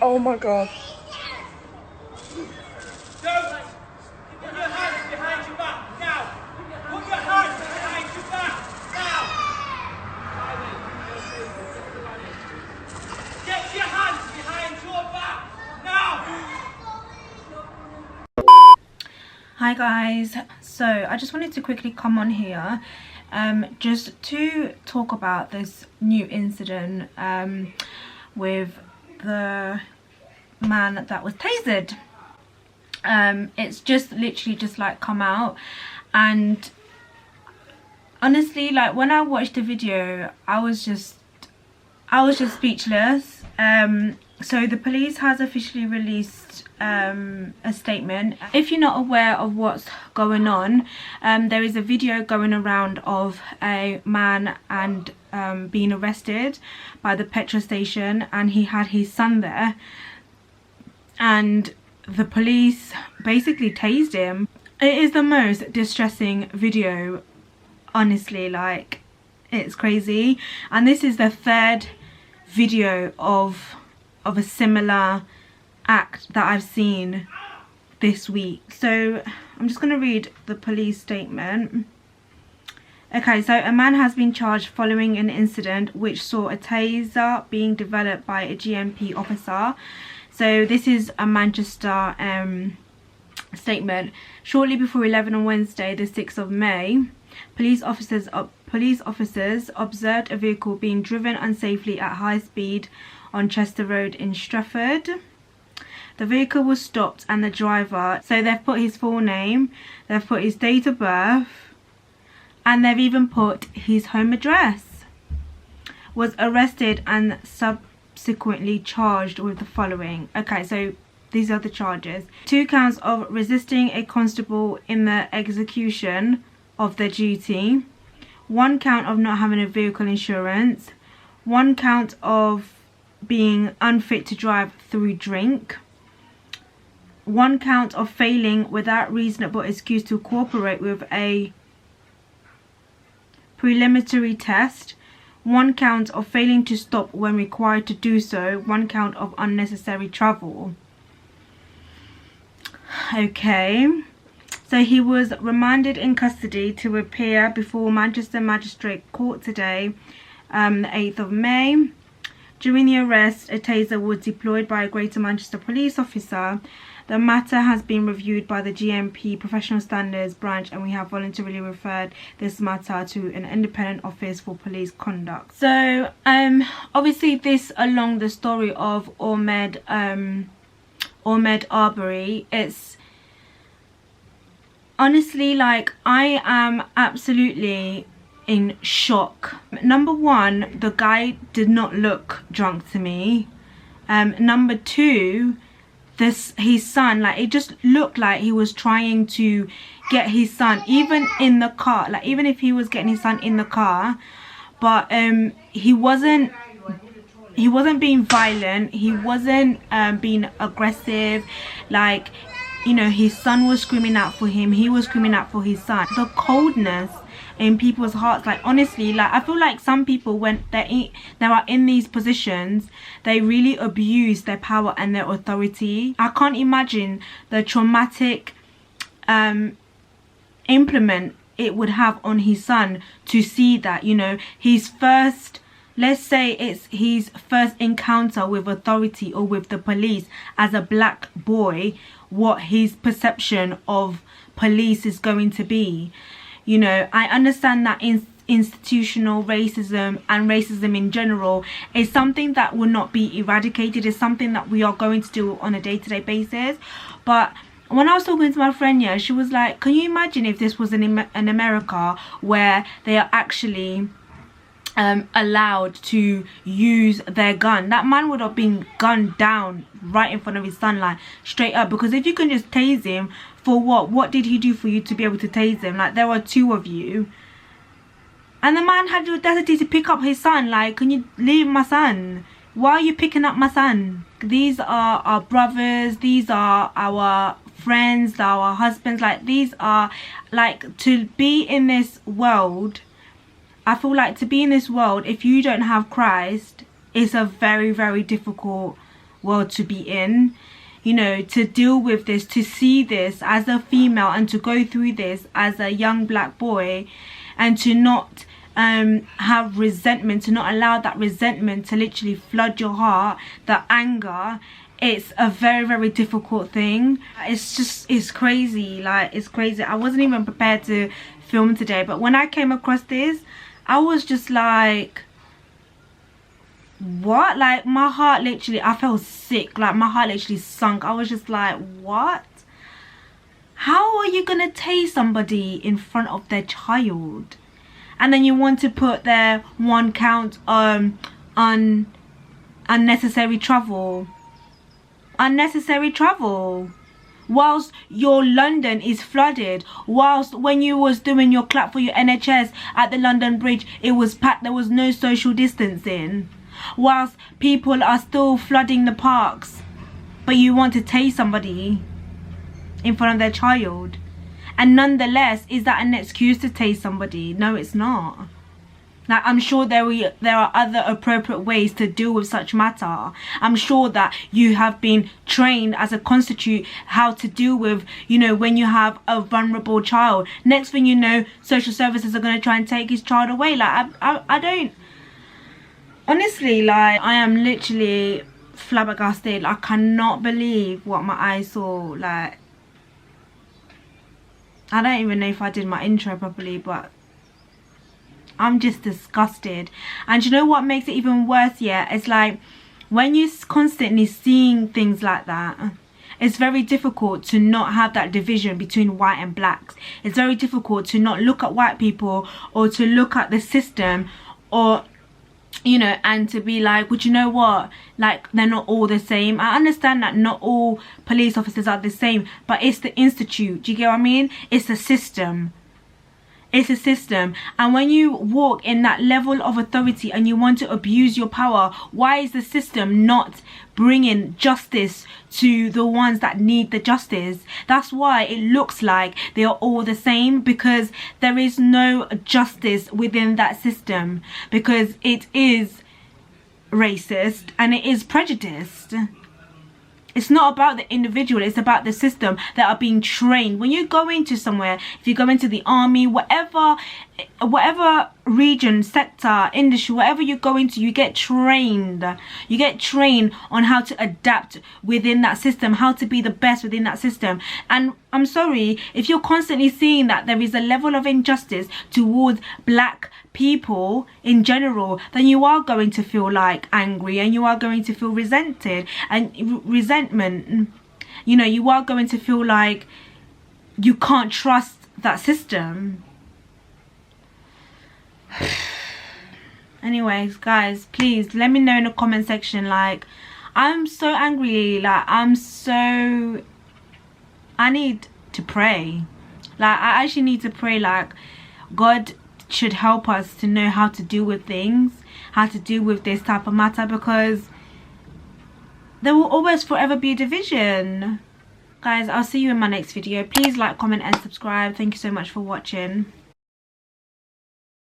Oh my god. Don't put your hands behind your back now. Put your hands behind your back now. Get your hands behind your back now. Hi guys, so I just wanted to quickly come on here just to talk about this new incident with the man that was tasered. It's just literally just like come out, and honestly, like when I watched the video I was just speechless. So the police has officially released a statement. If you're not aware of what's going on, there is a video going around of a man and being arrested by the petrol station, and he had his son there, and the police basically tased him. It is the most distressing video, honestly, like it's crazy. And this is the third video of a similar act that I've seen this week. So I'm just going to read the police statement. Okay, so a man has been charged following an incident which saw a taser being developed by a GMP officer. So this is a Manchester statement. Shortly before 11 on Wednesday, the 6th of May, police officers observed a vehicle being driven unsafely at high speed on Chester Road in Stratford. The vehicle was stopped and the driver, so they've put his full name, they've put his date of birth, and they've even put his home address, was arrested and subsequently charged with the following. Okay, so these are the charges. 2 counts of resisting a constable in the execution of their duty, 1 count of not having a vehicle insurance, 1 count of being unfit to drive through drink, 1 count of failing without reasonable excuse to cooperate with a preliminary test, 1 count of failing to stop when required to do so, 1 count of unnecessary travel. Okay, so he was remanded in custody to appear before Manchester Magistrate Court today, the 8th of May. During the arrest, a taser was deployed by a Greater Manchester police officer. The matter has been reviewed by the GMP Professional Standards branch, and we have voluntarily referred this matter to an independent office for police conduct. So obviously this along the story of Ahmed Arbery, it's honestly like I am absolutely in shock. Number one, the guy did not look drunk to me. Number two, his son, like it just looked like he was trying to get his son even in the car, like even if he was getting his son in the car, but he wasn't being violent, he wasn't being aggressive. Like, you know, his son was screaming out for him, he was screaming out for his son. The coldness in people's hearts, like honestly, like I feel like some people, when they are in these positions, they really abuse their power and their authority. I can't imagine the traumatic implement it would have on his son to see that, you know, his first, let's say it's his first encounter with authority or with the police as a black boy, what his perception of police is going to be. You know, I understand that institutional racism and racism in general is something that will not be eradicated, is something that we are going to do on a day-to-day basis. But when I was talking to my friend, yeah, she was like, can you imagine if this was in America where they are actually allowed to use their gun? That man would have been gunned down right in front of his son, like straight up. Because if you can just tase him, for what did he do for you to be able to tase him? Like, there are 2 of you, and the man had the audacity to pick up his son. Like, can you leave my son? Why are you picking up my son? These are our brothers, these are our friends, our husbands. Like, these are, like, to be in this world, I feel like to be in this world, if you don't have Christ, it's a very, very difficult world to be in, you know, to deal with this, to see this as a female and to go through this as a young black boy, and to not have resentment, to not allow that resentment to literally flood your heart, that anger. It's a very, very difficult thing. It's crazy. Like, it's crazy. I wasn't even prepared to film today, but when I came across this, I was just like, what? Like, my heart literally, I felt sick. Like, my heart literally sunk. I was just like, what? How are you gonna tase somebody in front of their child? And then you want to put their 1 count on unnecessary travel. Unnecessary travel. Whilst your London is flooded, whilst when you was doing your clap for your NHS at the London Bridge, it was packed, there was no social distancing, whilst people are still flooding the parks, but you want to tase somebody in front of their child. And nonetheless, is that an excuse to tase somebody? No, it's not. Like, I'm sure there are other appropriate ways to deal with such matter. I'm sure that you have been trained as a constitute how to deal with, you know, when you have a vulnerable child. Next thing you know, social services are going to try and take his child away. Like, I don't, honestly, like, I am literally flabbergasted. I cannot believe what my eyes saw. Like, I don't even know if I did my intro properly, but I'm just disgusted. And you know what makes it even worse? Yeah, it's like when you're constantly seeing things like that, it's very difficult to not have that division between white and blacks. It's very difficult to not look at white people or to look at the system, or, you know, and to be like, well, you know what, like, they're not all the same. I understand that not all police officers are the same, but it's the institute. Do you get what I mean? It's a system. It's a system. And when you walk in that level of authority and you want to abuse your power, why is the system not bringing justice to the ones that need the justice? That's why it looks like they are all the same, because there is no justice within that system, because it is racist and it is prejudiced. It's not about the individual, it's about the system that are being trained. When you go into somewhere, if you go into the army, whatever region, sector, industry, whatever you go into, you get trained. You get trained on how to adapt within that system, how to be the best within that system. And I'm sorry, if you're constantly seeing that there is a level of injustice towards black people in general, then you are going to feel like angry, and you are going to feel resented and resentment. You know, you are going to feel like you can't trust that system. Anyways, guys, please let me know in the comment section. Like, I'm so angry. Like, I need to pray. Like, I actually need to pray. Like, God should help us to know how to deal with things, how to deal with this type of matter, because there will always forever be a division. Guys, I'll see you in my next video. Please like, comment and subscribe. Thank you so much for watching.